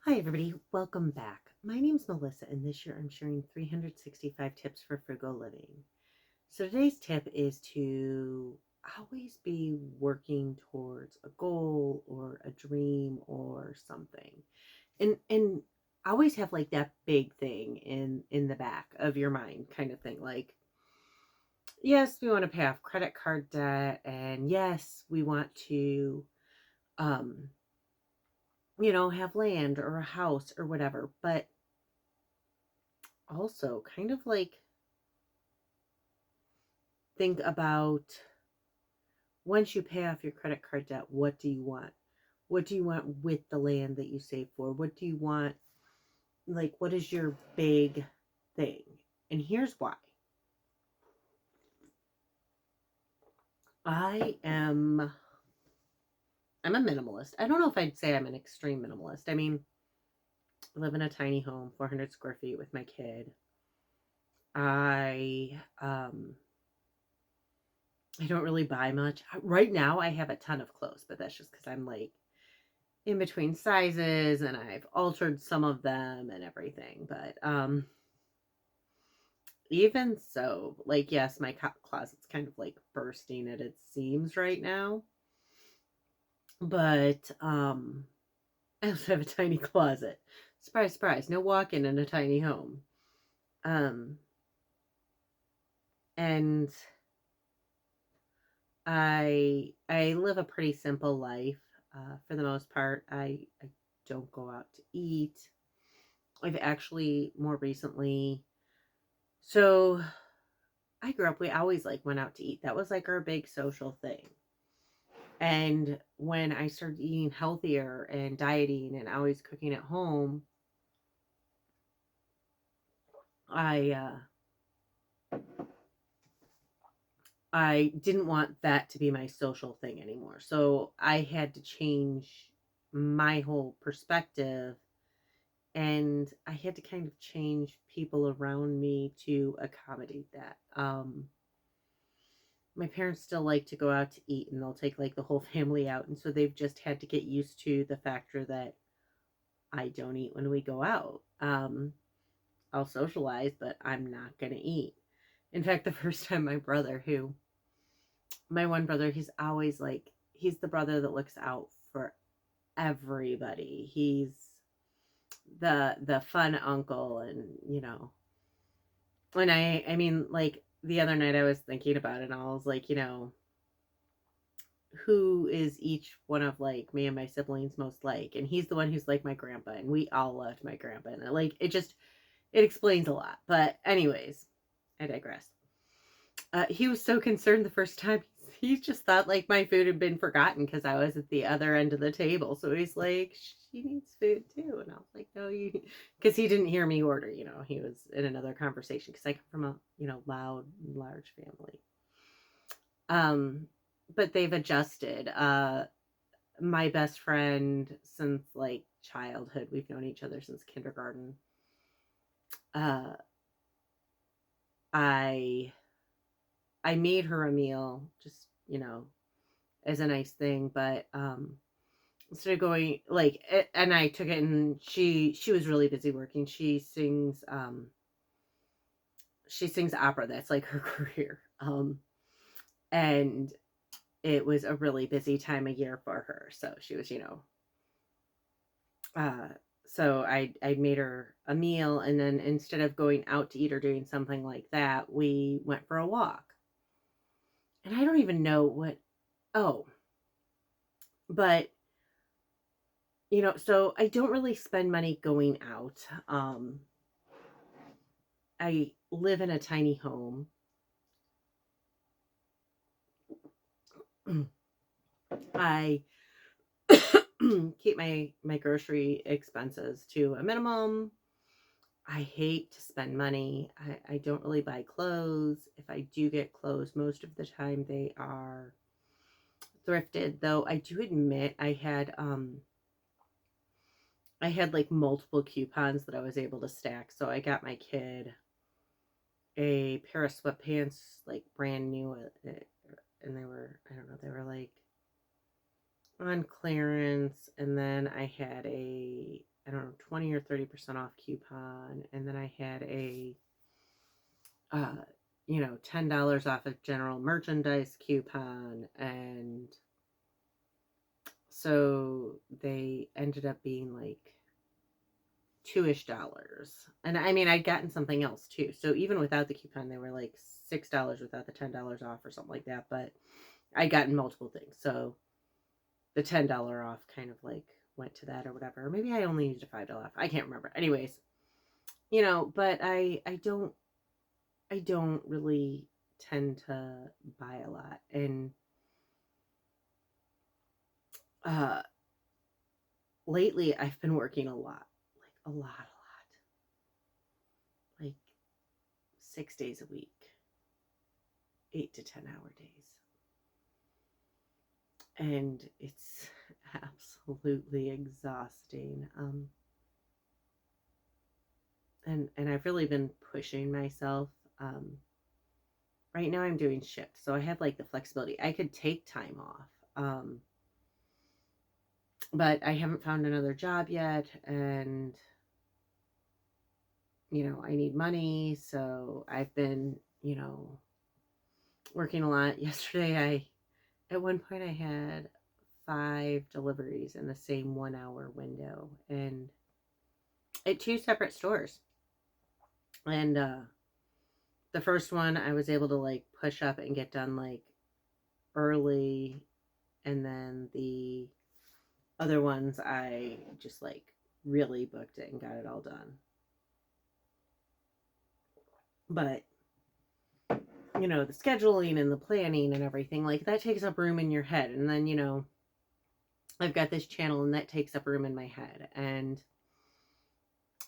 Hi, everybody. Welcome back. My name's Melissa, and this year I'm sharing 365 tips for frugal living. So, today's tip is to always be working towards a goal or a dream or something. And always have like that big thing in the back of your mind kind of thing. Like, yes, we want to pay off credit card debt, and yes, we want to um have land or a house or whatever, but also kind of like think about once you pay off your credit card debt, what do you want? What do you want with the land that you save for? What do you want? Like, what is your big thing? And here's why. I am I'm a minimalist. I don't know if I'd say I'm an extreme minimalist. I mean, I live in a tiny home, 400 square feet with my kid. I don't really buy much. Right now I have a ton of clothes, but that's just cuz I'm like in between sizes and I've altered some of them and everything. But even so, like, yes, my closet's kind of like bursting at its seams right now. But I also have a tiny closet. Surprise, surprise, no walk-in in a tiny home. Um and I live a pretty simple life. For the most part, I don't go out to eat. I've actually more recently, so I grew up, we always like went out to eat. That was like our big social thing. And when I started eating healthier and dieting and always cooking at home, I I didn't want that to be my social thing anymore. So I had to change my whole perspective, and I had to kind of change people around me to accommodate that. My parents still like to go out to eat, and they'll take like the whole family out, and so they've just had to get used to the factor that I don't eat when we go out. I'll socialize, but I'm not going to eat. In fact, the first time my one brother, he's always like, he's the brother that looks out for everybody. He's the fun uncle, and when I mean, like, the other night I was thinking about it, and I was like, who is each one of like me and my siblings most like? And he's the one who's like my grandpa, and we all loved my grandpa, and like it explains a lot. But anyways, I digress. He was so concerned the first time. He just thought like my food had been forgotten because I was at the other end of the table. So he's like, she needs food too. And I was like, no, you, because he didn't hear me order. He was in another conversation because I come from a loud, large family. Um, but they've adjusted. My best friend since like childhood. We've known each other since kindergarten. Uh, I I made her a meal, just as a nice thing, but instead of going like, and I took it, and she was really busy working. She sings opera. That's like her career. And it was a really busy time of year for her, so she was uh so I made her a meal, and then instead of going out to eat or doing something like that, we went for a walk. And I don't even know what. Oh, but so I don't really spend money going out. I live in a tiny home. I keep my grocery expenses to a minimum. I hate to spend money. I don't really buy clothes. If I do get clothes, most of the time they are thrifted. Though I do admit I had like multiple coupons that I was able to stack. So I got my kid a pair of sweatpants, like brand new, and they were, I don't know, they were like on clearance. And then I had I don't know, 20 or 30% off coupon. And then I had a, uh, $10 off of general merchandise coupon. And so they ended up being like $2-ish. And I mean, I'd gotten something else too. So even without the coupon, they were like $6 without the $10 off or something like that. But I'd gotten multiple things. So the $10 off kind of like went to that or whatever. Or maybe I only needed a $5 off. I can't remember. Anyways, but I don't really tend to buy a lot. And uh lately I've been working a lot. Like a lot. Like 6 days a week. 8 to 10 hour days. And it's absolutely exhausting. And I've really been pushing myself. Right now I'm doing shifts, so I have like the flexibility. I could take time off. But I haven't found another job yet, and I need money, so I've been, working a lot. Yesterday at one point I had 5 deliveries in the same 1 hour window, and at 2 separate stores. And the first one I was able to like push up and get done like early, and then the other ones I just like really booked it and got it all done. But the scheduling and the planning and everything, like that takes up room in your head. And then I've got this channel and that takes up room in my head. And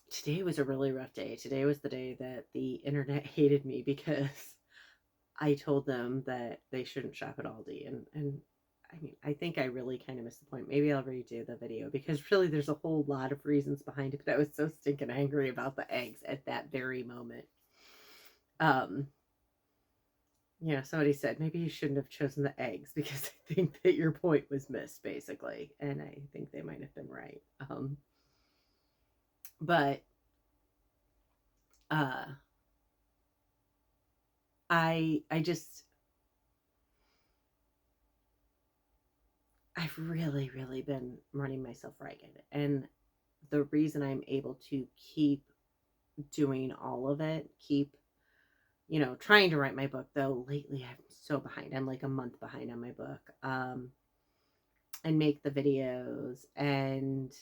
today was a really rough day. Today was the day that the internet hated me because I told them that they shouldn't shop at Aldi. And I mean, I think I really kind of missed the point. Maybe I'll redo the video because really there's a whole lot of reasons behind it. But I was so stinking angry about the eggs at that very moment. Somebody said maybe you shouldn't have chosen the eggs because I think that your point was missed, basically. And I think they might have been right. But I just I've really, really been running myself ragged. And the reason I'm able to keep doing all of it, keep, trying to write my book, though lately I'm so behind. I'm like a month behind on my book. And make the videos and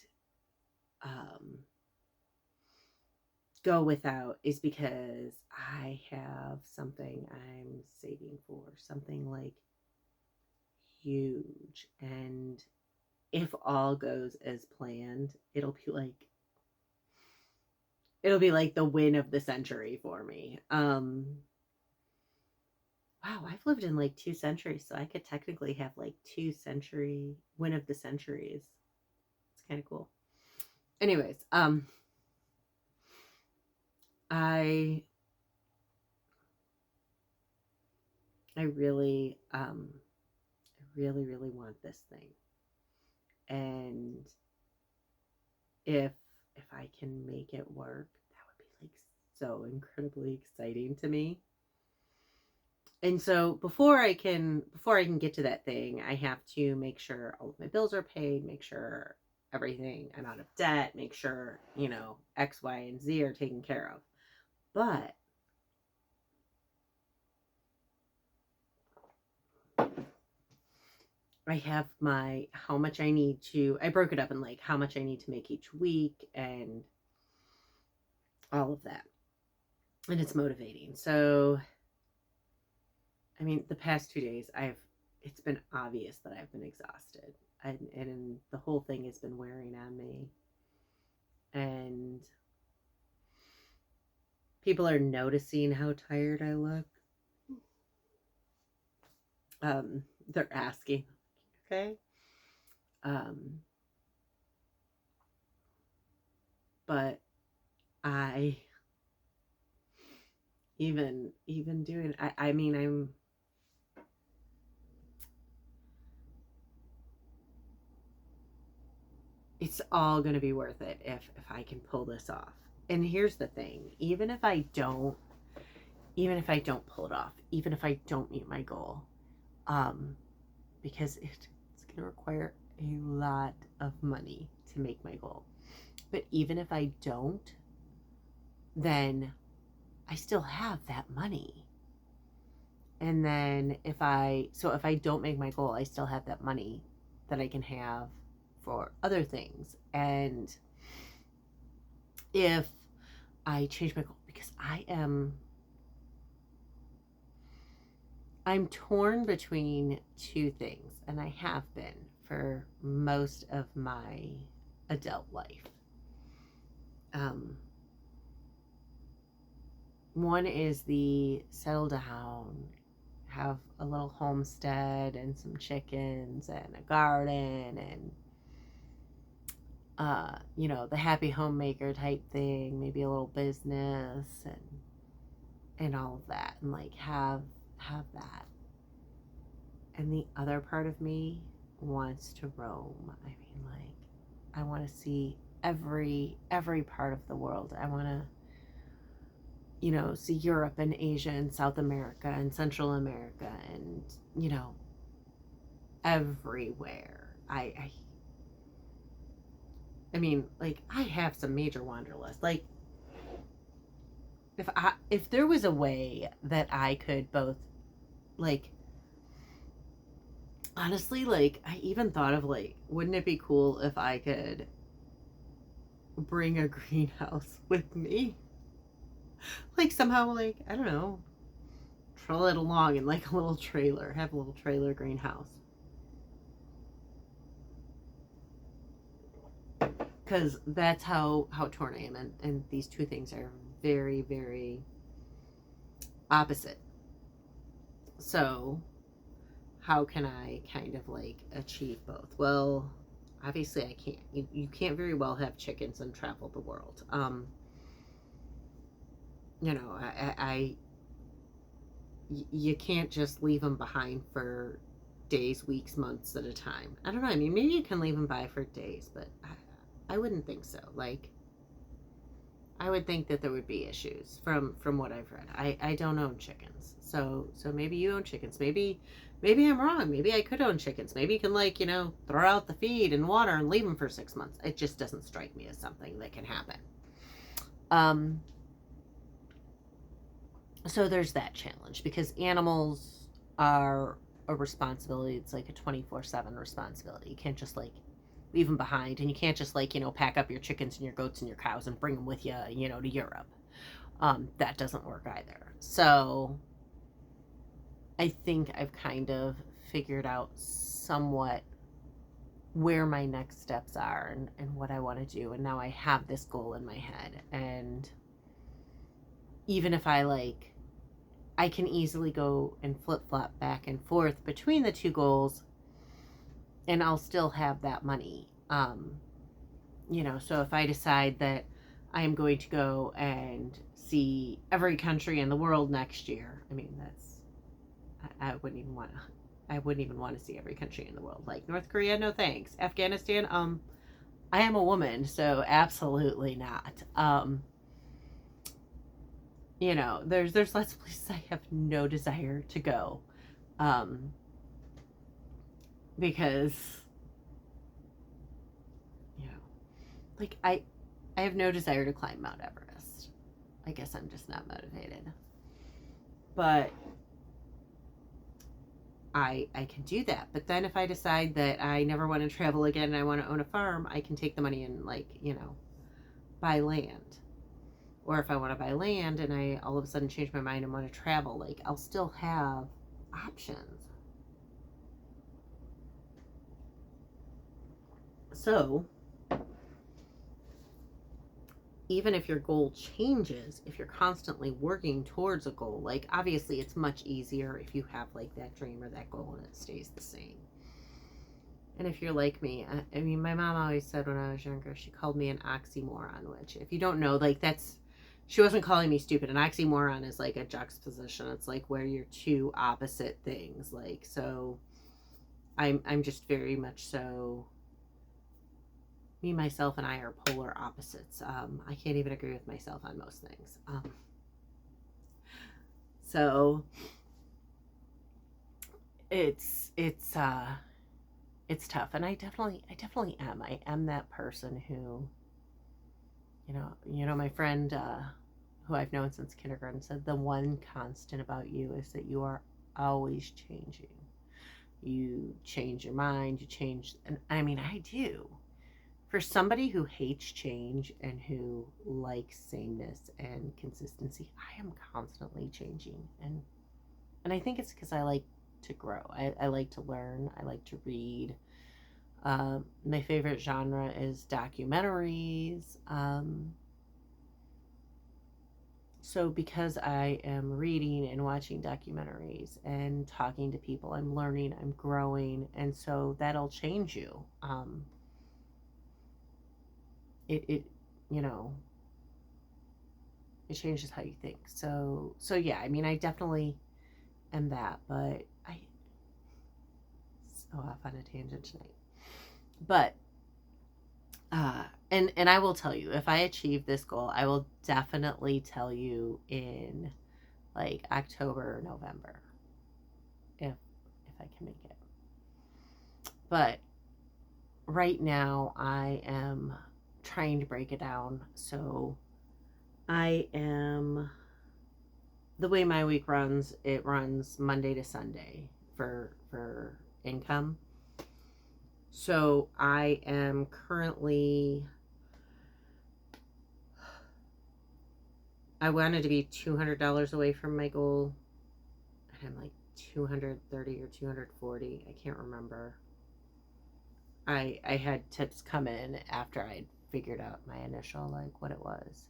go without is because I have something I'm saving for, something like huge. And if all goes as planned, it'll be like the win of the century for me. Wow, I've lived in like 2 centuries, so I could technically have like 2 century win of the centuries. It's kind of cool. Anyways, I really really want this thing. And if I can make it work, that would be like so incredibly exciting to me. And so before I can get to that thing, I have to make sure all of my bills are paid, make sure everything, I'm out of debt, make sure, X, Y, and Z are taken care of. But I have how much I need to, I broke it up in like how much I need to make each week and all of that. And it's motivating. So, I mean, the past 2 days, it's been obvious that I've been exhausted. And the whole thing has been wearing on me. And people are noticing how tired I look. They're asking, okay? But I even doing, I mean, it's all going to be worth it if I can pull this off. And here's the thing, even if I don't pull it off, even if I don't meet my goal, um because it's going to require a lot of money to make my goal. But even if I don't, then I still have that money. And then if I don't make my goal, I still have that money that I can have for other things. And if I change my goal, because I'm torn between two things, and I have been for most of my adult life. Um, One is the settle down, have a little homestead and some chickens and a garden and the happy homemaker type thing, maybe a little business and all of that, and like have that. And the other part of me wants to roam. I mean, like, I want to see every part of the world. I want to see Europe and Asia and South America and Central America and everywhere. I mean, like, I have some major wanderlust. Like, if there was a way that I could both, like, honestly, like, I even thought of, like, wouldn't it be cool if I could bring a greenhouse with me? Like, somehow, like, I don't know, troll it along in like a little trailer, have a little trailer greenhouse. Because that's how torn I am, and these two things are very, very opposite. So how can I kind of like achieve both? Well, obviously I can't. You can't very well have chickens and travel the world. You can't just leave them behind for days, weeks, months at a time. I don't know. I mean, maybe you can leave them by for days, but I wouldn't think so. Like, I would think that there would be issues from what I've read. I don't own chickens, so maybe you own chickens. Maybe I'm wrong. Maybe I could own chickens. Maybe you can, like, throw out the feed and water and leave them for 6 months. It just doesn't strike me as something that can happen. So there's that challenge, because animals are a responsibility. It's like a 24/7 responsibility. You can't just like leave them behind, and you can't just like pack up your chickens and your goats and your cows and bring them with you to Europe. That doesn't work either. So I think I've kind of figured out somewhat where my next steps are and what I want to do, and now I have this goal in my head. And even if I can easily go and flip-flop back and forth between the two goals, and I'll still have that money. So if I decide that I am going to go and see every country in the world next year, I mean, I wouldn't even want to see every country in the world. Like North Korea, no thanks. Afghanistan, I am a woman, so absolutely not. There's lots of places I have no desire to go, because like I have no desire to climb Mount Everest. I guess I'm just not motivated. But I can do that. But then if I decide that I never want to travel again and I want to own a farm, I can take the money and buy land. Or if I want to buy land and I all of a sudden change my mind and want to travel, like, I'll still have options. So even if your goal changes, if you're constantly working towards a goal, like, obviously it's much easier if you have like that dream or that goal and it stays the same. And if you're like me, I mean, my mom always said when I was younger, she called me an oxymoron, which, if you don't know, like, she wasn't calling me stupid. An oxymoron is like a juxtaposition. It's like where you're two opposite things. Like, so I'm just very much so, me, myself, and I are polar opposites. I can't even agree with myself on most things. So it's tough, and I definitely am. I am that person who, my friend who I've known since kindergarten said the one constant about you is that you are always changing. You change your mind, you change, and I mean, I do. For somebody who hates change and who likes sameness and consistency, I am constantly changing. And I think it's because I like to grow. I like to learn. I like to read. My favorite genre is documentaries. So because I am reading and watching documentaries and talking to people, I'm learning, I'm growing, and so that'll change you. It you know it changes how you think. So yeah, I mean, I definitely am that, but I so off on a tangent tonight. But and I will tell you, if I achieve this goal, I will definitely tell you in like October or November, if I can make it. But right now I am trying to break it down. So I am the way my week runs, it runs Monday to Sunday for income. So I am currently, I wanted to be $200 away from my goal, and I'm like 230 or 240. I can't remember. I had tips come in after I'd figured out my initial, like, what it was.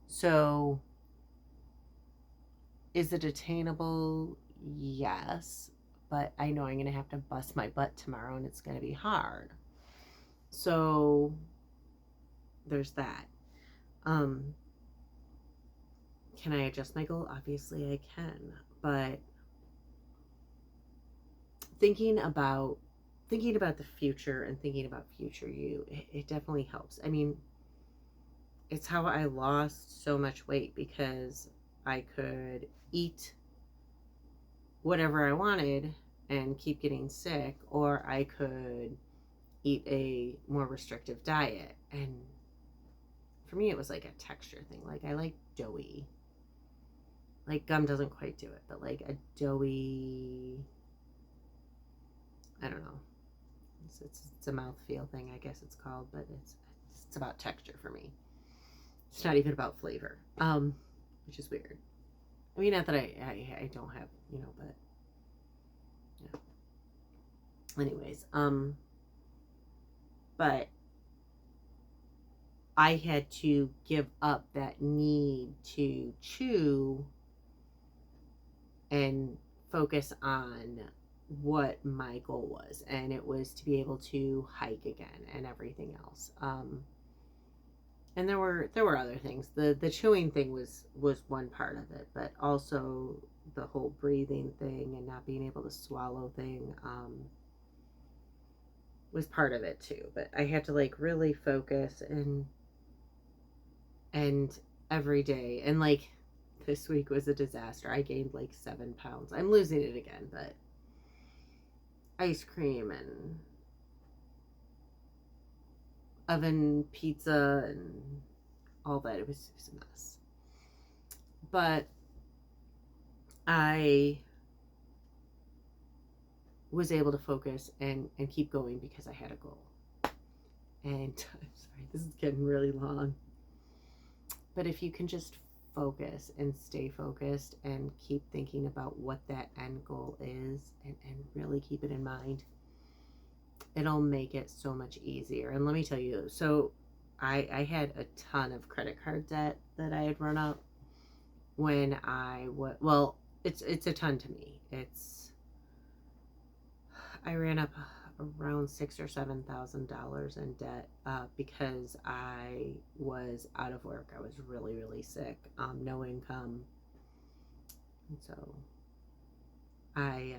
So is it attainable? Yes, but I know I'm going to have to bust my butt tomorrow and it's going to be hard. So there's that. Can I adjust my goal? Obviously I can, but thinking about the future and thinking about future you, it definitely helps. I mean, it's how I lost so much weight, because I could eat whatever I wanted and keep getting sick, or I could eat a more restrictive diet. And for me, it was like a texture thing. Like, I like doughy. Like, gum doesn't quite do it, but like a doughy, I don't know. It's a mouthfeel thing, I guess it's called, but it's about texture for me. It's not even about flavor, which is weird. I mean, not that I don't have, but yeah. Anyways, but I had to give up that need to chew and focus on what my goal was, and it was to be able to hike again and everything else. And there were other things. The chewing thing was one part of it, but also the whole breathing thing and not being able to swallow thing was part of it too. But I had to like really focus and every day, and like this week was a disaster. I gained like 7 pounds. I'm losing it again, but ice cream and oven pizza and all that. It was a mess. But I was able to focus and keep going because I had a goal. And I'm sorry, this is getting really long. But if you can just focus and stay focused and keep thinking about what that end goal is, and really keep it in mind, it'll make it so much easier. And let me tell you, so I had a ton of credit card debt that I had run up when I was, well, it's a ton to me. I ran up around $6,000 or $7,000 in debt because I was out of work. I was really, really sick, no income. And so I,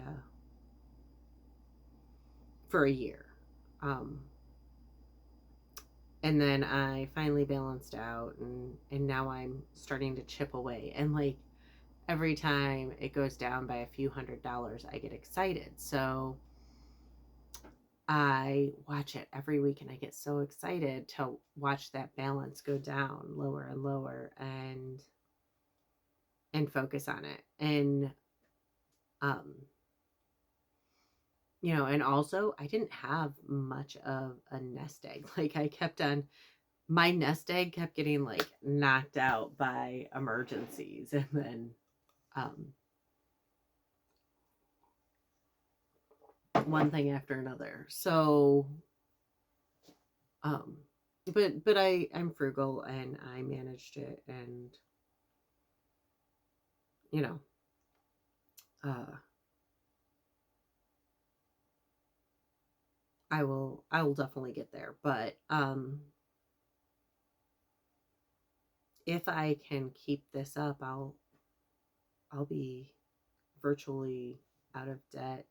for a year, And then I finally balanced out, and now I'm starting to chip away. And like every time it goes down by a few $100s, I get excited. So I watch it every week and I get so excited to watch that balance go down lower and lower and focus on it. And um and also I didn't have much of a nest egg. Like I kept on my nest egg kept getting like knocked out by emergencies and then um one thing after another. So um but I'm frugal and I managed it, and you know uh I will definitely get there. But if I can keep this up, I'll be virtually out of debt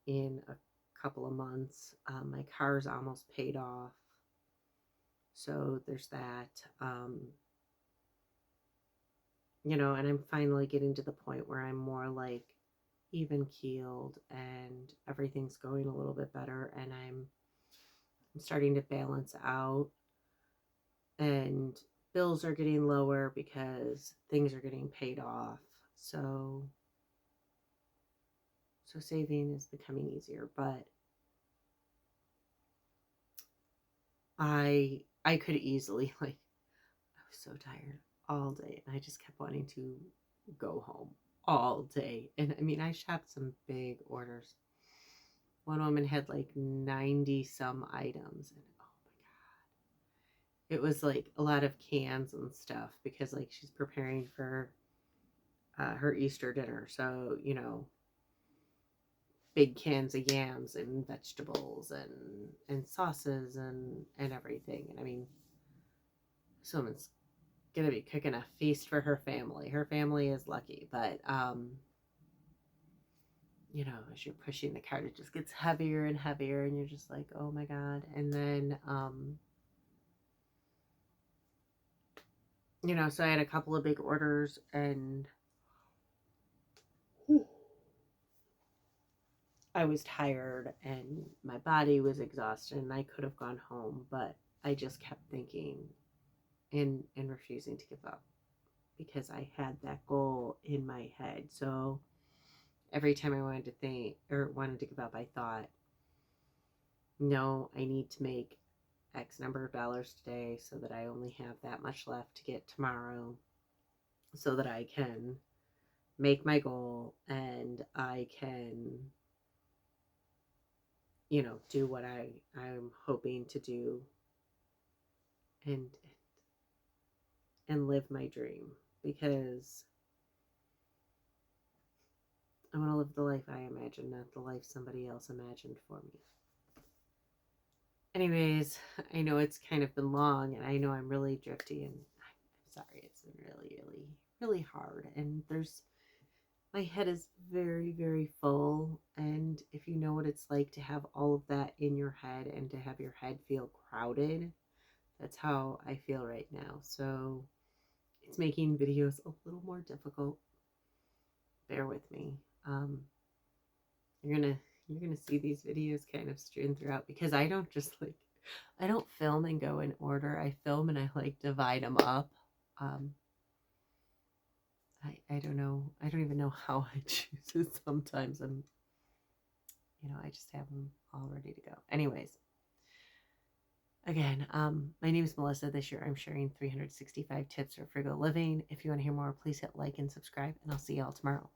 in a couple of months. My car's almost paid off, so there's that. And I'm finally getting to the point where I'm more like even keeled and everything's going a little bit better, and I'm starting to balance out, and bills are getting lower because things are getting paid off. So saving is becoming easier, but I could easily like I was so tired all day and I just kept wanting to go home all day. And I mean, I shopped some big orders. One woman had like 90 some items, and oh my God. It was like a lot of cans and stuff because like she's preparing for her Easter dinner. So, big cans of yams and vegetables and sauces and everything. And I mean, this woman's gonna be cooking a feast for her family. Her family is lucky, but as you're pushing the cart, it just gets heavier and heavier, and you're just like, oh my God. And then so I had a couple of big orders, and I was tired and my body was exhausted, and I could have gone home, but I just kept thinking and refusing to give up because I had that goal in my head. So every time I wanted to think or wanted to give up, I thought, no, I need to make X number of dollars today so that I only have that much left to get tomorrow so that I can make my goal and I can, do what I'm hoping to do and live my dream, because I want to live the life I imagine, not the life somebody else imagined for me. Anyways, I know it's kind of been long, and I know I'm really drifty, and I'm sorry. It's been really, really, really hard. And my head is very, very full. And if you know what it's like to have all of that in your head and to have your head feel crowded, that's how I feel right now. So it's making videos a little more difficult. Bear with me. You're gonna see these videos kind of strewn throughout, because I don't just like I don't film and go in order. I film and I like divide them up. Um, I don't know. I don't even know how I choose it. Sometimes I just have them all ready to go. Anyways, again, my name is Melissa. This year I'm sharing 365 tips for frugal living. If you want to hear more, please hit like and subscribe, and I'll see y'all tomorrow.